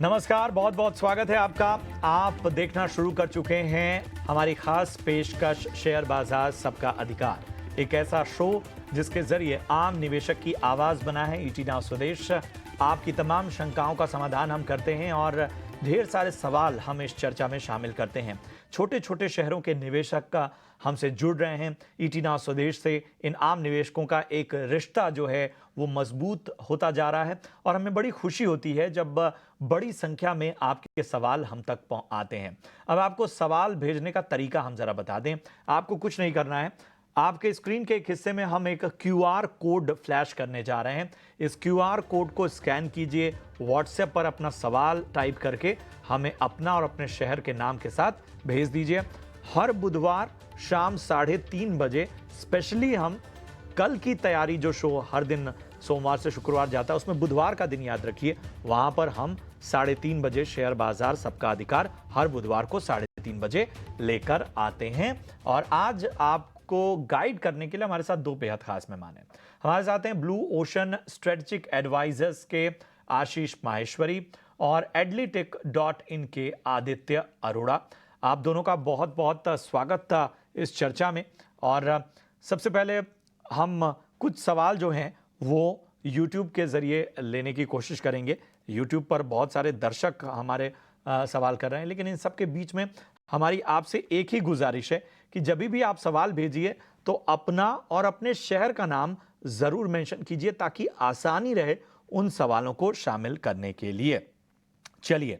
नमस्कार, बहुत बहुत स्वागत है आपका। आप देखना शुरू कर चुके हैं हमारी खास पेशकश शेयर बाजार सबका अधिकार, एक ऐसा शो जिसके जरिए आम निवेशक की आवाज बना है ईटी नाउ स्वदेश। आपकी तमाम शंकाओं का समाधान हम करते हैं और ढेर सारे सवाल हम इस चर्चा में शामिल करते हैं। छोटे छोटे शहरों के निवेशक का हमसे जुड़ रहे हैं। ईटी नाउ स्वदेश से इन आम निवेशकों का एक रिश्ता जो है वो मजबूत होता जा रहा है और हमें बड़ी खुशी होती है जब बड़ी संख्या में आपके सवाल हम तक आते हैं। अब आपको सवाल भेजने का तरीका हम जरा बता दें। आपको कुछ नहीं करना है, आपके स्क्रीन के एक हिस्से में हम एक क्यूआर कोड फ्लैश करने जा रहे हैं। इस क्यूआर कोड को स्कैन कीजिए, व्हाट्सएप पर अपना सवाल टाइप करके हमें अपना और अपने शहर के नाम के साथ भेज दीजिए। हर बुधवार शाम 3:30 बजे स्पेशली हम कल की तैयारी, जो शो हर दिन सोमवार से शुक्रवार जाता है उसमें बुधवार का दिन याद रखिए, वहां पर हम 3:30 बजे शेयर बाजार सबका अधिकार हर बुधवार को 3:30 बजे लेकर आते हैं। और आज आपको गाइड करने के लिए हमारे साथ दो बेहद खास मेहमान हैं। हमारे साथ हैं ब्लू ओशन स्ट्रेटेजिक एडवाइजर्स के आशीष माहेश्वरी और एडलीटेक.इन के आदित्य अरोड़ा। आप दोनों का बहुत बहुत स्वागत था इस चर्चा में। और सबसे पहले हम कुछ सवाल जो हैं वो YouTube के ज़रिए लेने की कोशिश करेंगे। YouTube पर बहुत सारे दर्शक हमारे सवाल कर रहे हैं, लेकिन इन सब के बीच में हमारी आपसे एक ही गुजारिश है कि जब भी आप सवाल भेजिए तो अपना और अपने शहर का नाम ज़रूर मेंशन कीजिए ताकि आसानी रहे उन सवालों को शामिल करने के लिए। चलिए,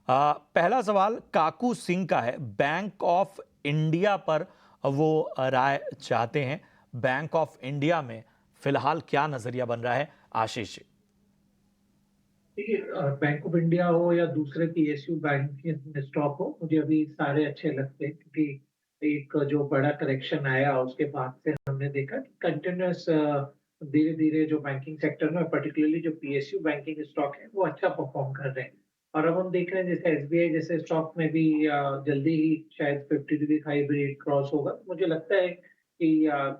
पहला सवाल काकू सिंह का है। बैंक ऑफ इंडिया पर वो राय चाहते हैं। बैंक ऑफ इंडिया में फिलहाल क्या नजरिया बन रहा है, आशीष जी? देखिए, बैंक ऑफ इंडिया हो या दूसरे पीएसयू बैंक स्टॉक हो, मुझे अभी सारे अच्छे लगते हैं क्योंकि एक जो बड़ा करेक्शन आया उसके बाद से हमने देखा कि कंटिन्यूअस धीरे धीरे जो बैंकिंग सेक्टर में पर्टिकुलरली जो पीएसयू बैंकिंग स्टॉक है वो अच्छा परफॉर्म कर रहे हैं। और अब हम देख रहे हैं जैसे एसबीआई जैसे स्टॉक में भी जल्दी ही शायद 50 हाई ब्रेड क्रॉस होगा। मुझे लगता है कि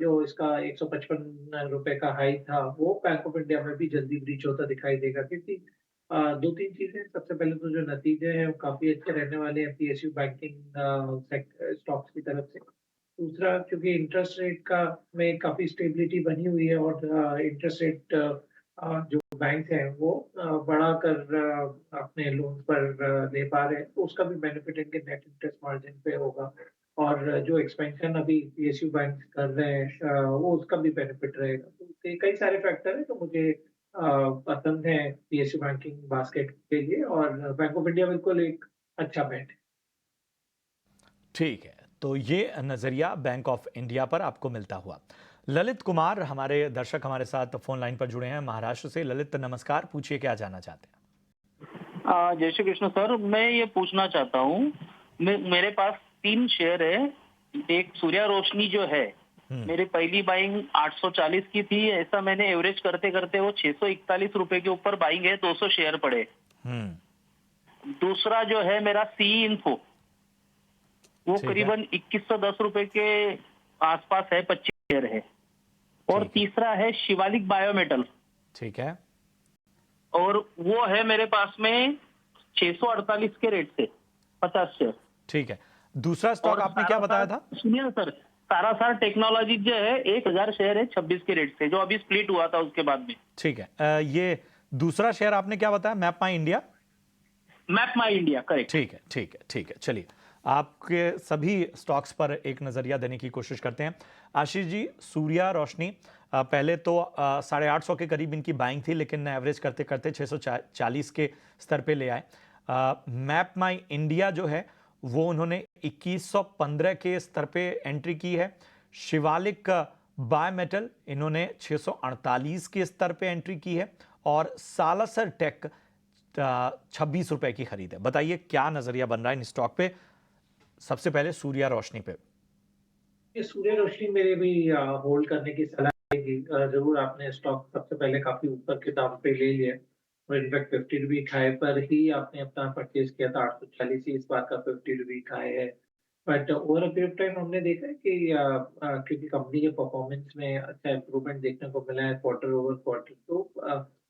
जो इसका 155 रुपए का हाई था वो बैंक ऑफ इंडिया में भी जल्दी ब्रीच होता दिखाई देगा, क्योंकि 2-3 चीज़ें। सबसे पहले तो जो नतीजे हैं वो काफ़ी अच्छे रहने वाले हैं पीएसयू बैंकिंग स्टॉक्स की तरफ से। दूसरा, क्योंकि इंटरेस्ट रेट का में काफ़ी स्टेबिलिटी बनी हुई है और इंटरेस्ट रेट जो बैंक हैं वो बढ़ाकर अपने लोन पर दे पा रहे हैं, तो उसका भी बेनिफिट इनके नेट इंटरेस्ट मार्जिन पे होगा। और जो एक्सपेंशन अभी पीएसयू बैंक कर रहे हैं वो उसका भी बेनिफिट रहेगा। तो कई सारे फैक्टर हैं, तो मुझे पसंद है पीएसयू बैंकिंग बास्केट के लिए, और बैंक ऑफ इंडिया बिल्कुल एक अच्छा बेट है। ठीक है, तो ये नजरिया बैंक ऑफ इंडिया पर आपको मिलता हुआ। ललित कुमार हमारे दर्शक हमारे साथ फोन लाइन पर जुड़े हैं महाराष्ट्र से। ललित नमस्कार, पूछिए क्या जानना चाहते हैं? जय श्री कृष्ण सर, मैं ये पूछना चाहता हूँ, मेरे पास 3 शेयर है। एक सूर्या रोशनी जो है, मेरी पहली बाइंग 840 की थी। ऐसा मैंने एवरेज करते करते वो 641 रुपए के ऊपर बाइंग है, 200 शेयर पड़े। दूसरा जो है मेरा सी इन्फो, वो ठीक है। करीबन 2110 रुपए के आसपास है, 25 शेयर है। और ठीक है। तीसरा है शिवालिक बायोमेटल, ठीक है। और वो है मेरे पास में 648 के रेट से 50 शेयर। ठीक है, दूसरा स्टॉक और आपने क्या बताया था? सुनिए ना सर, सारासार टेक्नोलॉजी जो है 1000 शेयर है 26 के रेट से, जो अभी स्प्लिट हुआ था उसके बाद में। ठीक है, ये दूसरा शेयर आपने क्या बताया? मैप माई इंडिया? मैप माई इंडिया, करेक्ट। ठीक है, ठीक है, ठीक है। चलिए, आपके सभी स्टॉक्स पर एक नजरिया देने की कोशिश करते हैं। आशीष जी, सूर्या रोशनी पहले तो 850 के करीब इनकी बाइंग थी, लेकिन एवरेज करते करते 640 के स्तर पे ले आए। मैप माई इंडिया जो है वो उन्होंने 2115 के स्तर पे एंट्री की है। शिवालिक बायोमेटल इन्होंने 648 के स्तर पे एंट्री की है। और सालासर टेक 26 रुपए की खरीद है। बताइए क्या नजरिया बन रहा है इन स्टॉक पे? सबसे पहले सूर्या रोशनी पे। ये सूर्य रोशनी मेरे भी होल्ड करने की सलाह देगी। जरूर, आपने स्टॉक सबसे पहले काफी ऊपर के दाम पे ले लिया, और इनफैक्ट 50 रुपी हाई पर ही आपने अपना परचेज किया था। 840 ही इस बार का 50 रुपी हाई है। But over a period time हमने देखा है कि क्योंकि कंपनी के परफॉर्मेंस में अच्छा इंप्रूवमेंट देखने को मिला है क्वार्टर ओवर क्वार्टर, तो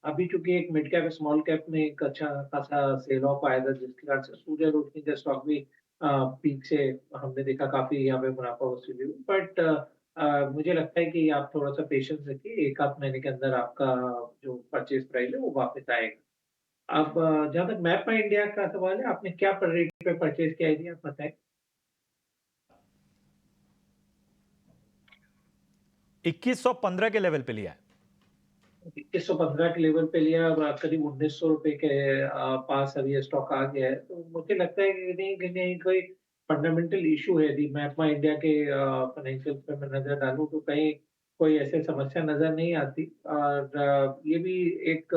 अभी चूंकि एक मिड कैप स्मॉल कैप में एक अच्छा खासा सेल ऑफ आया था, जिसके कारण से सूर्य रोशनी का स्टॉक भी पीक से हमने देखा काफी यहाँ पे मुनाफा वसूली हुई। बट मुझे लगता है कि आप थोड़ा सा पेशेंस रखिए, एक आध महीने के अंदर आपका जो परचेज प्राइस है वो वापस आएगा। अब जहाँ तक मैप माई इंडिया का सवाल है, आपने क्या रेट पे परचेज किया है, आप बताएं। 2115 के लेवल पे लिया है। 2115 के लेवल पे लिया, अब करीब 1900 रुपए के पास अभी ये स्टॉक आ गया है। तो मुझे लगता है कि कहीं कोई फंडामेंटल इशू है। यदि मैपमा इंडिया के फाइनेंशियल पे मैं नजर डालूं तो कहीं कोई ऐसे समस्या नजर नहीं आती। और ये भी एक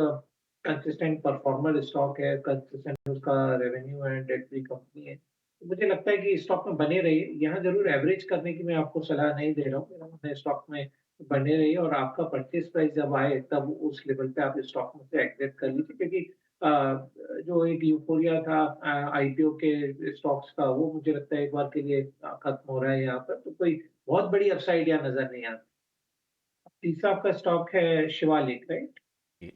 कंसिस्टेंट परफॉर्मर स्टॉक है, कंसिस्टेंट उसका revenue and debt free company है। तो मुझे लगता है कि स्टॉक में बने रहिए। यहाँ जरूर एवरेज करने की मैं आपको सलाह नहीं दे रहा हूँ, मेरा मानना है स्टॉक में बने रहिए और आपका परचेज प्राइस जब आए तब उस लेवल पे आप स्टॉक में से एग्जिट कर लीजिए, क्योंकि जो एक यूफोरिया था आईपीओ के स्टॉक्स का, वो मुझे लगता है एक बार के लिए खत्म हो रहा है यहाँ पर। तो कोई बहुत बड़ी अपसाइड यहाँ नजर नहीं आती। तीसरा आपका स्टॉक है शिवालिक, राइट?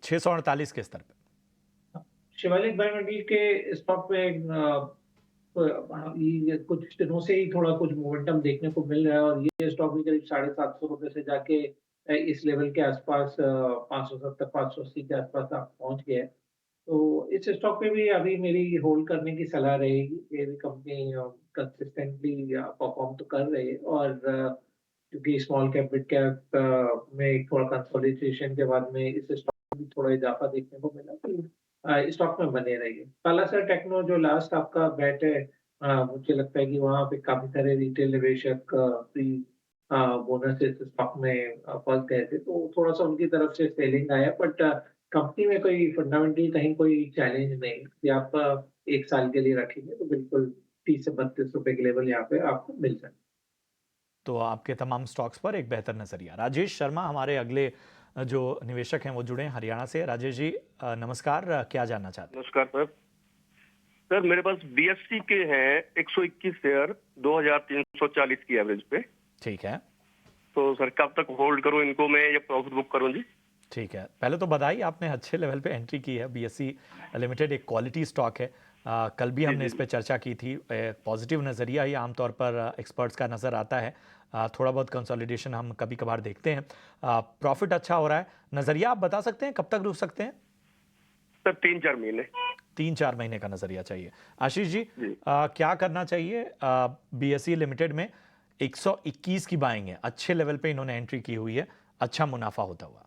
648 के स्तर पे। शिवालिक बायोमेडिकल के स्टॉक में ये कुछ दिनों से ही थोड़ा कुछ मोमेंटम देखने को मिल रहा है और ये स्टॉक भी करीब 750 रुपए से जाके इस लेवल के आसपास 570 580 के आसपास आप पहुंच गए हैं। तो इस स्टॉक पे भी अभी मेरी होल्ड करने की सलाह रहेगी। ये भी कंपनी कंसिस्टेंटली परफॉर्म तो कर रही है और क्योंकि स्मॉल कैप मिड कैप में एक थोड़ा कंसोलिडेशन के बाद में इस स्टॉक में भी थोड़ा इजाफा देखने को मिला, तो स्टॉक में बने रहिए। पालासर टेक्नो जो लास्ट आपका बेट है, मुझे लगता है कि वहाँ पे काफी सारे रिटेल निवेशक प्री बोनस इस स्टॉक में फंस गए थे, तो थोड़ा सा उनकी तरफ से सेलिंग आया। बट कंपनी में कोई फंडामेंटली कहीं कोई चैलेंज नहीं। यदि आप एक साल के लिए रखेंगे तो बिल्कुल 30 से 32 रुपए के लेवल यहाँ पे आपको मिल सकते हैं। तो आपके तमाम स्टॉक्स पर एक बेहतर नजरिया। राजेश शर्मा हमारे अगले जो निवेशक हैं वो जुड़े हैं हरियाणा से। राजेश जी नमस्कार, क्या जानना चाहते हैं? नमस्कार सर। सर मेरे पास बीएससी के हैं 121 शेयर 2340 की एवरेज पे। ठीक है। तो सर कब तक होल्ड करूं इनको मैं या प्रॉफिट बुक करूं जी? ठीक है, पहले तो बधाई, आपने अच्छे लेवल पे एंट्री की है। बीएससी लिमिटेड एक क्वालिटी स्टॉक है। कल भी हमने इस पे चर्चा की थी। पॉजिटिव नज़रिया ही आमतौर पर एक्सपर्ट्स का नज़र आता है। थोड़ा बहुत कंसोलिडेशन हम कभी कभार देखते हैं। प्रॉफिट अच्छा हो रहा है। नज़रिया आप बता सकते हैं कब तक रुक सकते हैं? सर 3-4 महीने। 3-4 महीने का नज़रिया चाहिए। आशीष जी, क्या करना चाहिए? बीएससी लिमिटेड में 121 की बाइंग है, अच्छे लेवल पे इन्होंने एंट्री की हुई है, अच्छा मुनाफा होता हुआ।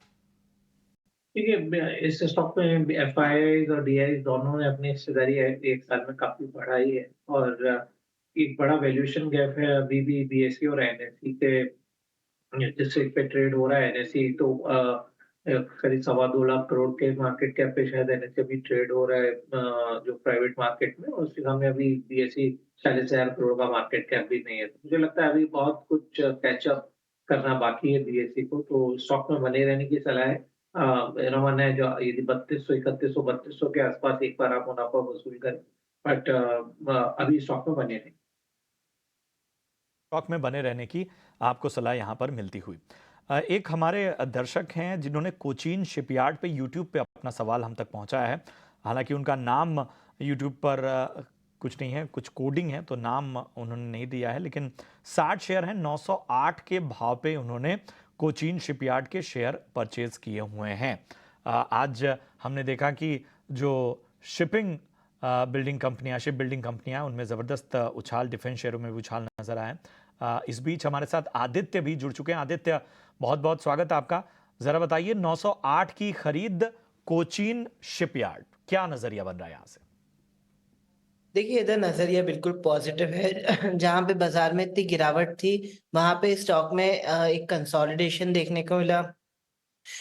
ठीक है, इस स्टॉक में एफआई और डीआई दोनों ने अपनी हिस्सेदारी एक साल में काफी बढ़ाई है और एक बड़ा वैल्यूएशन गैप है अभी भी बीएससी और एनएससी के, जिससे पे ट्रेड हो रहा है। एनएससी तो करीब 2.25 लाख करोड़ के मार्केट कैप पे शायद एनएससी अभी ट्रेड हो रहा है जो प्राइवेट मार्केट में, और उसके सामने अभी बीएससी 40,000 करोड़ का मार्केट कैप भी नहीं है। तो मुझे लगता है अभी बहुत कुछ कैचअप करना बाकी है बीएससी को, तो स्टॉक में बने रहने की सलाह है। मेरा मानना है जो यदि 3200 3100 3200 के आसपास एक बार आप मुनाफा वसूल करें, बट अभी स्टॉक में बने रहें। स्टॉक में बने रहने की आपको सलाह यहाँ पर मिलती हुई। एक हमारे दर्शक हैं जिन्होंने कोचीन शिपयार्ड पे यूट्यूब पे अपना सवाल हम तक पहुँचाया है। हालांकि उनका नाम यूट्यूब पर कुछ नहीं है, कुछ कोडिंग है, तो नाम उन्होंने नहीं दिया है, लेकिन 60 शेयर हैं। 908 के भाव पे उन्होंने कोचीन शिपयार्ड के शेयर परचेज किए हुए हैं। आज हमने देखा कि जो शिपिंग बिल्डिंग कंपनियां, शिप बिल्डिंग कंपनियां, उनमें ज़बरदस्त उछाल, डिफेंस शेयरों में भी उछाल नजर आए। इस बीच हमारे साथ आदित्य भी जुड़ चुके हैं। आदित्य, बहुत बहुत स्वागत है आपका। ज़रा बताइए 908 की खरीद कोचीन शिपयार्ड, क्या नज़रिया बन रहा है यहाँ से? देखिए, इधर नजरिया बिल्कुल पॉजिटिव है। जहां पे बाजार में इतनी गिरावट थी, वहां पे स्टॉक में एक कंसोलिडेशन देखने को मिला,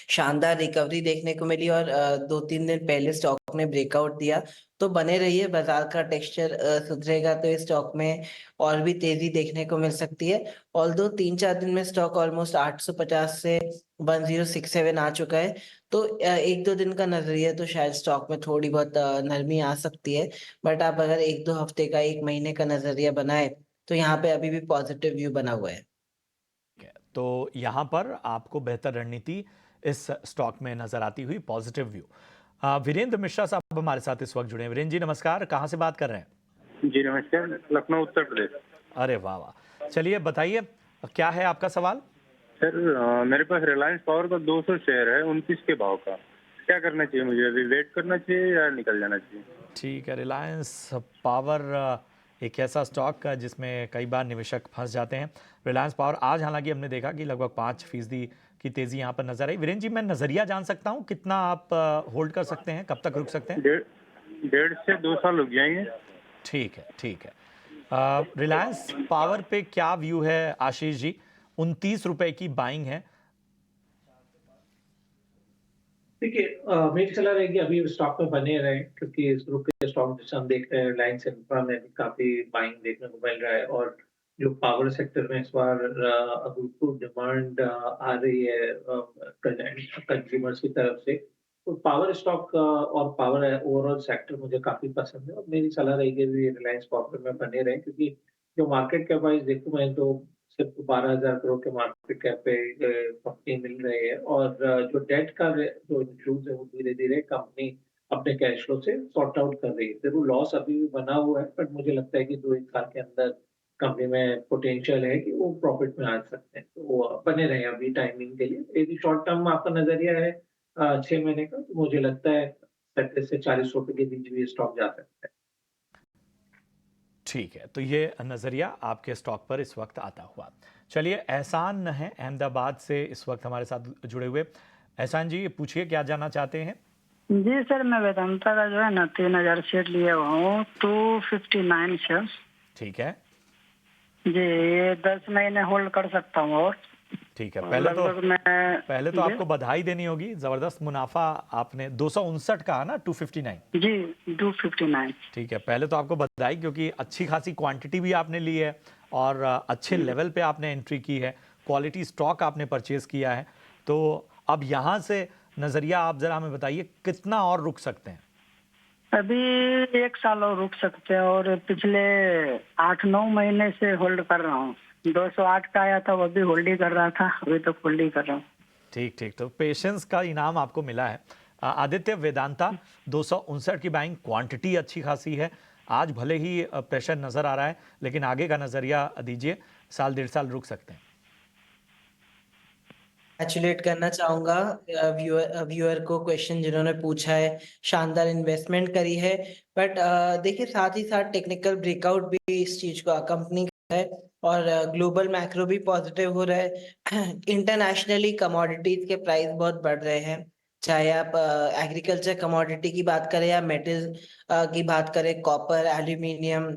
शानदार रिकवरी देखने को मिली और 2-3 दिन पहले स्टॉक ने ब्रेकआउट दिया। तो बने रहिए, बाजार का टेक्सचर सुधरेगा तो इस स्टॉक में और भी तेजी देखने को मिल सकती है। ऑल्दो 3-4 दिन में स्टॉक ऑलमोस्ट 850 से 1067 आ चुका है, तो 1-2 दिन का नजरिया तो शायद स्टॉक में थोड़ी बहुत नरमी आ सकती है। बट आप अगर 1-2 हफ्ते का, 1 महीने का नजरिया बनाए तो यहाँ पे अभी भी पॉजिटिव व्यू बना हुआ है। तो यहाँ पर आपको बेहतर रणनीति इस स्टॉक में नजर आती हुई पॉजिटिव व्यू। वीरेंद्र मिश्रा साहब हमारे साथ इस वक्त जुड़े हैं। वीरेंद्र जी नमस्कार, कहाँ से बात कर रहे हैं? जी नमस्कार, लखनऊ उत्तर प्रदेश। अरे वाह वाह, चलिए बताइए क्या है आपका सवाल? सर मेरे पास रिलायंस पावर का 200 शेयर है 29 के भाव का। क्या करना चाहिए मुझे? अभी वेट करना चाहिए या निकल जाना चाहिए? ठीक है, रिलायंस पावर एक ऐसा स्टॉक जिसमें कई बार निवेशक फंस जाते हैं। रिलायंस पावर आज हालांकि हमने देखा कि लगभग 5% की तेजी यहाँ पर नजर आई। वीरेंद्र जी, मैं नजरिया जान सकता हूँ कितना आप होल्ड कर सकते हैं, कब तक रुक सकते हैं? 1.5 से 2 साल रुक जाएंगे। ठीक है, ठीक है। रिलायंस पावर पे क्या व्यू है आशीष जी? 29 रुपए की बाइंग है। देखिए मेरी सलाह रहेगी अभी स्टॉक में बने रहे, क्योंकि इस ग्रुप के स्टॉक जैसे हम देख रहे हैं रिलायंस इंफ्रा में भी काफी बाइंग देखने को मिल रहा है, और जो पावर सेक्टर में इस बार अभूतपूर्व डिमांड आ रही है कंज्यूमर्स की तरफ से, तो पावर स्टॉक और पावर ओवरऑल सेक्टर मुझे काफी पसंद है, और मेरी सलाह रहेगी भी रिलायंस पावर में बने रहे, क्योंकि जो मार्केट कैप वाइज देखूं मैं तो सिर्फ 12,000 करोड़ के मार्केट कैप पे कंपनी मिल रही है, और जो डेट का जो इश्यूज है वो धीरे-धीरे कंपनी अपने कैश फ्लो से सॉर्ट आउट कर रही है। ज़रूर लॉस अभी भी बना हुआ है, बट मुझे लगता है कि 2-1 साल के अंदर कंपनी में पोटेंशियल है कि वो प्रॉफिट में आ सकते हैं। तो वो बने रहें अभी टाइमिंग के लिए। यदि शॉर्ट टर्म आपका नज़रिया है 6 महीने का, तो मुझे लगता है 35 से 40 रुपए के बीच भी स्टॉक जा सकता है। ठीक है, तो ये नज़रिया आपके स्टॉक पर इस वक्त आता हुआ। चलिए, एहसान है अहमदाबाद से इस वक्त हमारे साथ जुड़े हुए। एहसान जी, पूछिए क्या जानना चाहते हैं? जी सर, मैं वेदांता का जो है ना 3,000 शेयर लिए हुआ हूँ, 259 शेयर। ठीक है जी, ये 10 महीने होल्ड कर सकता हूँ। और ठीक है, मैं पहले तो आपको बधाई देनी होगी, जबरदस्त मुनाफा आपने 259 कहा ना, 259। जी 259। ठीक है, पहले तो आपको बधाई, क्योंकि अच्छी खासी क्वांटिटी भी आपने ली है और अच्छे लेवल पे आपने एंट्री की है, क्वालिटी स्टॉक आपने परचेज किया है। तो अब यहाँ से नजरिया आप जरा हमें बताइए कितना और रुक सकते हैं? अभी 1 साल और रुक सकते हैं, और पिछले 8-9 महीने से होल्ड कर रहा हूँ। 208 का आया था, वो भी होल्ड ही कर रहा था, अभी तक होल्ड ही कर रहा हूँ। ठीक ठीक, तो पेशेंस का इनाम आपको मिला है। आदित्य, वेदांता 259 की बाइंग, क्वांटिटी अच्छी खासी है। आज भले ही प्रेशर नजर आ रहा है, लेकिन आगे का नजरिया दीजिए, साल 1.5 साल रुक सकते हैं। कंग्रेचुलेट करना चाहूंगा व्यूअर को, क्वेश्चन जिन्होंने पूछा है। शानदार इन्वेस्टमेंट करी है, बट देखिए साथ ही साथ टेक्निकल ब्रेकआउट भी इस चीज को कंपनी का है, और ग्लोबल मैक्रो भी पॉजिटिव हो रहा है। इंटरनेशनली कमोडिटीज के प्राइस बहुत बढ़ रहे हैं, चाहे आप एग्रीकल्चर कमोडिटी की बात करें या मेटल की बात करें, कॉपर, एल्यूमिनियम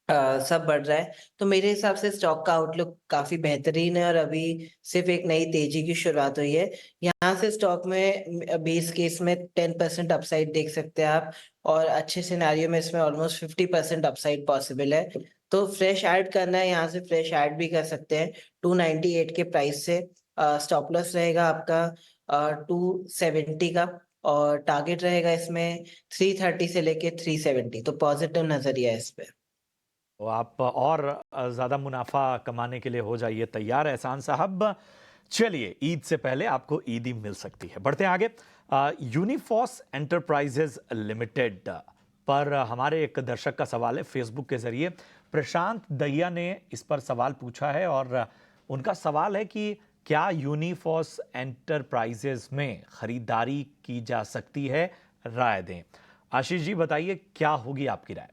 सब बढ़ रहा है। तो मेरे हिसाब से स्टॉक का आउटलुक काफी बेहतरीन है, और अभी सिर्फ एक नई तेजी की शुरुआत हुई है। यहाँ से स्टॉक में बेस केस में 10% अपसाइड देख सकते हैं आप, और अच्छे सिनेरियो में इसमें ऑलमोस्ट 50% अपसाइड पॉसिबल है। तो फ्रेश ऐड करना है, यहाँ से फ्रेश ऐड भी कर सकते हैं। 298 के प्राइस से स्टॉप लॉस रहेगा आपका 270 का, और टारगेट रहेगा इसमें 330 से लेके 370। तो पॉजिटिव नजरिया है इस पे। तो आप और ज़्यादा मुनाफा कमाने के लिए हो जाइए तैयार एहसान साहब। चलिए, ईद से पहले आपको ईदी मिल सकती है। बढ़ते हैं आगे। यूनिफॉस एंटरप्राइजेज लिमिटेड पर हमारे एक दर्शक का सवाल है फेसबुक के जरिए। प्रशांत दहिया ने इस पर सवाल पूछा है, और उनका सवाल है कि क्या यूनिफॉस एंटरप्राइजेज में खरीदारी की जा सकती है? राय दें। आशीष जी बताइए, क्या होगी आपकी राय?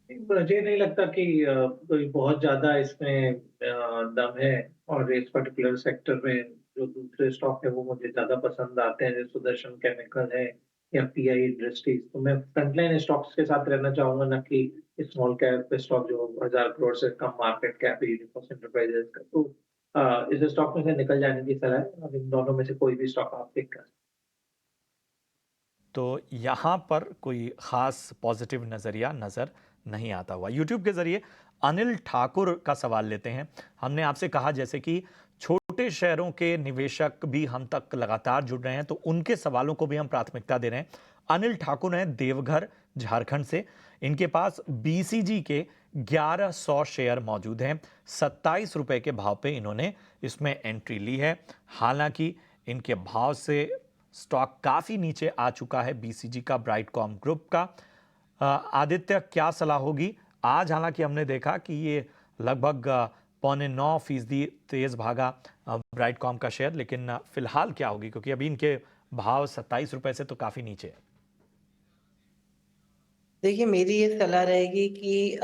मुझे नहीं लगता कि कोई बहुत ज्यादा इसमें दम है, और इस पर्टिकुलर सेक्टर में जो दूसरे स्टॉक है वो मुझे ज्यादा पसंद आते हैं, जैसे सुदर्शन केमिकल है या पीआई इंडस्ट्रीज। तो मैं फ्रंटलाइन स्टॉक्स के साथ रहना चाहूंगा, ना कि स्मॉल कैप स्टॉक जो 1,000 करोड़ से कम मार्केट कैप है यूनिफॉस एंटरप्राइजेस का। तो इस स्टॉक में से निकल जाने की सलाह है। अब इन दोनों में से कोई भी स्टॉक आप पिक कर। तो यहाँ पर कोई खास पॉजिटिव नज़रिया नज़र नहीं आता हुआ। यूट्यूब के ज़रिए अनिल ठाकुर का सवाल लेते हैं। हमने आपसे कहा जैसे कि छोटे शहरों के निवेशक भी हम तक लगातार जुड़ रहे हैं, तो उनके सवालों को भी हम प्राथमिकता दे रहे हैं। अनिल ठाकुर हैं देवघर झारखंड से। इनके पास बीसीजी के 1100 शेयर मौजूद हैं। 27 रुपए के भाव पे इन्होंने इसमें एंट्री ली है। हालांकि इनके भाव से स्टॉक काफ़ी नीचे आ चुका है बीसीजी का, ब्राइटकॉम ग्रुप का। आदित्य, क्या सलाह होगी? आज हालांकि हमने देखा कि ये लगभग 8.9% तेज भागा ब्राइटकॉम का शेयर, लेकिन फिलहाल क्या होगी, क्योंकि अभी इनके भाव 27 रुपए से तो काफ़ी नीचे है। देखिए, मेरी ये सलाह रहेगी कि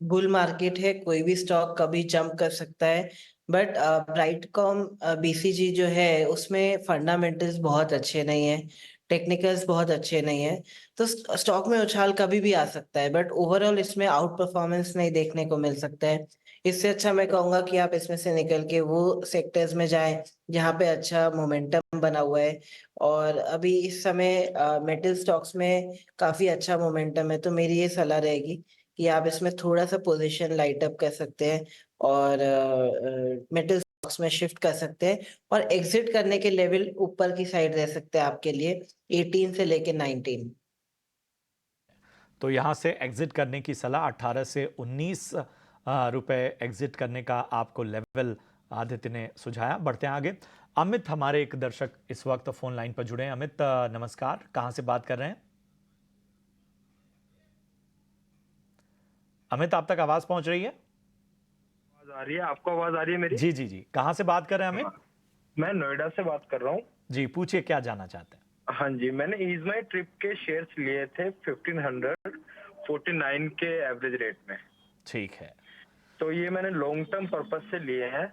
बुल मार्केट है, कोई भी स्टॉक कभी जंप कर सकता है, बट ब्राइटकॉम बीसीजी जो है उसमें फंडामेंटल्स बहुत अच्छे नहीं है, टेक्निकल्स बहुत अच्छे नहीं है, तो स्टॉक में उछाल कभी भी आ सकता है, बट ओवरऑल इसमें आउट परफॉर्मेंस नहीं देखने को मिल सकता है। इससे अच्छा मैं कहूंगा कि आप इसमें से निकल के वो सेक्टर्स में जाएं जहाँ पे अच्छा मोमेंटम बना हुआ है, और अभी इस समय मेटल स्टॉक्स में काफी अच्छा मोमेंटम है, तो मेरी ये सलाह रहेगी कि आप इसमें थोड़ा सा पोजीशन लाइट अप कर सकते हैं और मेटल स्टॉक्स में शिफ्ट कर सकते हैं, और एग्जिट करने के लेवल ऊपर की साइड रह सकते हैं आपके लिए 18 से लेके 19। तो यहाँ से एग्जिट करने की सलाह 18 से 19 रुपए एग्जिट करने का आपको लेवल आदित्य ने सुझाया। बढ़ते हैं आगे। अमित हमारे एक दर्शक इस वक्त फोन लाइन पर जुड़े हैं। अमित, नमस्कार, कहां से बात कर रहे हैं? अमित, आप तक आवाज पहुंच रही है? आवाज आ रही है? आपको आवाज आ रही है मेरी? जी जी जी, कहां से बात कर रहे हैं अमित? मैं नोएडा से बात कर रहा हूँ। जी, पूछिए, क्या जानना चाहते हैं? हाँ जी, मैंने ईज माई ट्रिप के शेयर्स लिए थे 1549 के एवरेज रेट में। ठीक है। तो ये मैंने लॉन्ग टर्म पर्पस से लिए हैं।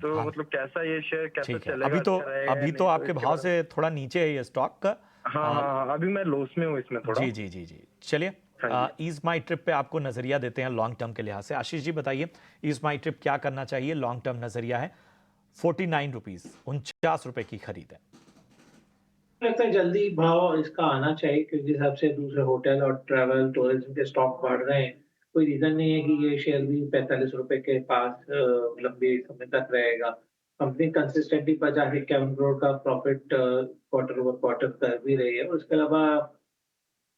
तो हाँ, मतलब कैसा ये शेयर कैसे ठीक है। चलेगा? अभी अच्छा रहेगा या अभी नहीं, तो आपके इसके भाव बारे से थोड़ा नीचे है ये स्टॉक का। में। हाँ हाँ हाँ, अभी मैं लॉस में हूँ इसमें थोड़ा। जी जी जी जी, चलिए हाँ ईज माई ट्रिप पे आपको नजरिया देते हैं लॉन्ग टर्म के लिहाज से। आशीष जी बताइए, ईज माई ट्रिप क्या करना चाहिए? लॉन्ग टर्म नजरिया है, 49 रुपीज, 49 रुपए की खरीद है। लगता है जल्दी भाव इसका आना चाहिए, क्योंकि हिसाब से दूसरे होटल और ट्रैवल टूरिज्म के स्टॉक बढ़ रहे हैं। कोई रीजन नहीं है कि ये शेयर भी 45 रुपए के पास लंबे समय तक रहेगा। कंपनी कंसिस्टेंटली 50-51 करोड़ का प्रॉफिट क्वार्टर ओवर क्वार्टर कर भी रही है, और उसके अलावा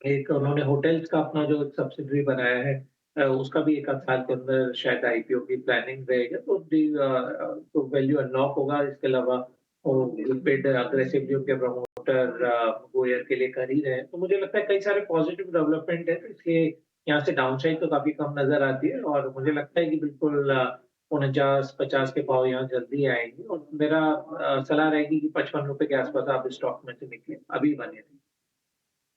एक उन्होंने होटल्स का अपना जो सब्सिडरी बनाया है, उसका भी एक आध साल के अंदर शायद आईपीओ की प्लानिंग रहेगी, तो वैल्यू अनलॉक होगा। इसके अलावा वो बिड अग्रेसिवली उनके प्रमोटर गोयर के लिए कर ही रहे हैं, तो मुझे लगता है कई सारे पॉजिटिव डेवलपमेंट है, तो इसलिए यहाँ से डाउनसाइड तो काफी कम नजर आती है, और मुझे लगता है कि बिल्कुल 49-50 के भाव यहाँ जल्दी आएंगे, और मेरा सलाह रहेगी कि 55 रुपए के आसपास आप इस स्टॉक में से निकले, अभी बने रहिए।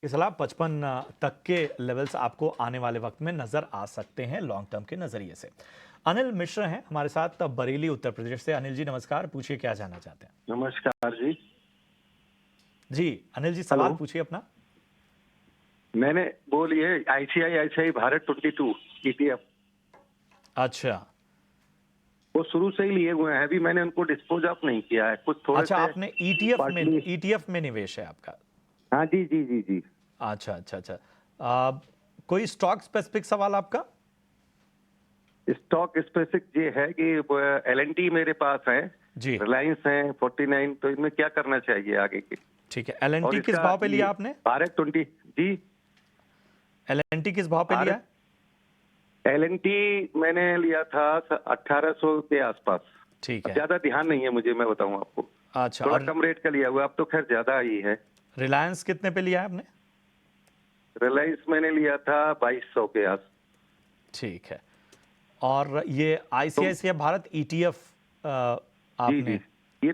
ये सलाह 55 तक के लेवल्स आपको आने वाले वक्त में नजर आ सकते हैं लॉन्ग टर्म के नजरिए से। अनिल मिश्र हैं हमारे साथ बरेली उत्तर प्रदेश से। अनिल जी नमस्कार, पूछिए क्या जानना चाहते हैं? नमस्कार जी। जी अनिल जी, सवाल पूछिए अपना। मैंने वो लिए आईसीआई भारत 22 ETF। अच्छा वो शुरू से ही लिए हुए हैं, अभी मैंने उनको डिस्पोज ऑफ नहीं किया है, कुछ थोड़े अच्छा, से आपने ईटीएफ में निवेश है आपका? हाँ जी जी जी जी। अच्छा अच्छा अच्छा। कोई स्टॉक स्पेसिफिक सवाल आपका? स्टॉक स्पेसिफिक ये है कि LNT मेरे पास है जी, रिलायंस है 49, तो इनमें क्या करना चाहिए आगे के? ठीक है। एलएनटी किस इसका भाव पे लिया आपने? भारत 20 जी। एलएनटी किस भाव पे लिया है? LNT मैंने लिया था 1800 के आसपास। ठीक है। ज्यादा ध्यान नहीं है मुझे, मैं बताऊं आपको। अच्छा, थोड़ा और कम रेट का लिया हुआ, अब तो खैर ज्यादा ही है। रिलायंस कितने पे लिया है आपने? रिलायंस मैंने लिया था 2200 के आस। ठीक है। और ये आईसीआईसीआई भारत ईटीएफ आपने? जी जी, ये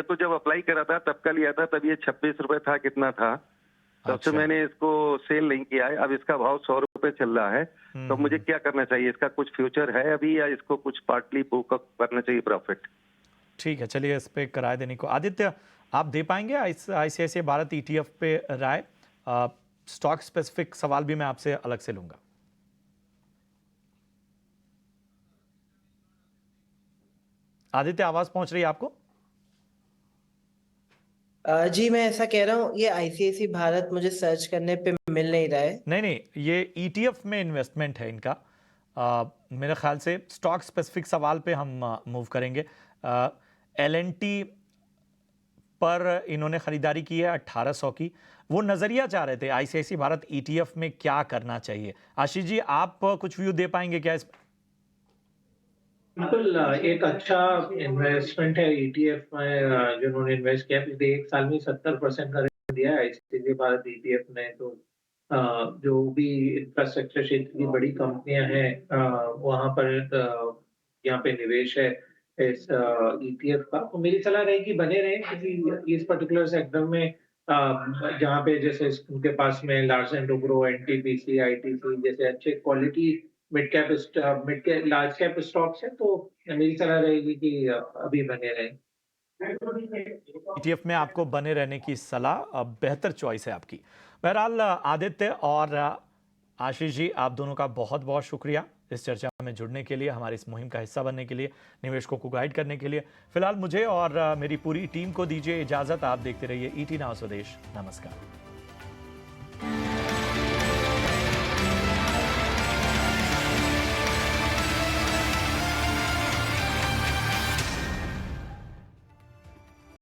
तो जब अप्लाई करा था तब का लिया था, तब ये 26 रुपए था, कितना था तब से अच्छा। मैंने इसको सेल नहीं किया है। अब इसका भाव 100 रुपए चल रहा है, तो मुझे क्या करना चाहिए? इसका कुछ फ्यूचर है अभी, या इसको कुछ पार्टली बुक अप करना चाहिए प्रॉफिट? ठीक है, चलिए इस पे करार देने को आदित्य आप दे पाएंगे आईसीआईसीआई भारत ईटीएफ पे राय? स्टॉक स्पेसिफिक सवाल भी मैं आपसे अलग से लूंगा। आदित्य, आवाज पहुंच रही है आपको? जी मैं ऐसा कह रहा हूँ, ये आईसीआईसी भारत मुझे सर्च करने पे मिल नहीं रहा है। नहीं नहीं, ये ईटीएफ में इन्वेस्टमेंट है इनका। मेरे ख्याल से स्टॉक स्पेसिफिक सवाल पे हम मूव करेंगे। एलएनटी पर इन्होंने खरीदारी की है 1800 की। वो नजरिया चाह रहे थे आईसीआईसी भारत ETF में क्या करना चाहिए। आशीष जी, आप कुछ व्यू दे पाएंगे क्या इस? बिल्कुल, एक अच्छा इन्वेस्टमेंट है ETF में, जिन्होंने इन्वेस्ट किया पिछले एक साल में 70% का रिटर्न दिया है आईसीआईसी भारत ETF ने। तो जो भी इंफ्रास्ट्रक्चर क्षेत्र की बड़ी कंपनियां हैं वहां पर यहाँ पे निवेश है इस ETF का। तो मेरी सलाह रहेगी बने रहे, क्योंकि इस पर्टिकुलर सेक्टर में जहाँ पे जैसे उनके पास में लार्सन टोब्रो, एनटीपीसी, आईटीसी जैसे अच्छे quality mid cap large cap stocks हैं, तो मेरी सलाह रहेगी कि अभी बने रहें। ETF में आपको बने रहने की सलाह, बेहतर चॉइस है आपकी। बहरहाल आदित्य और आशीष जी, आप दोनों का बहुत बहुत शुक्रिया इस चर्चा में जुड़ने के लिए, हमारी इस मुहिम का हिस्सा बनने के लिए, निवेशकों को गाइड करने के लिए। फिलहाल मुझे और मेरी पूरी टीम को दीजिए इजाजत। आप देखते रहिए ET Now स्वदेश। नमस्कार।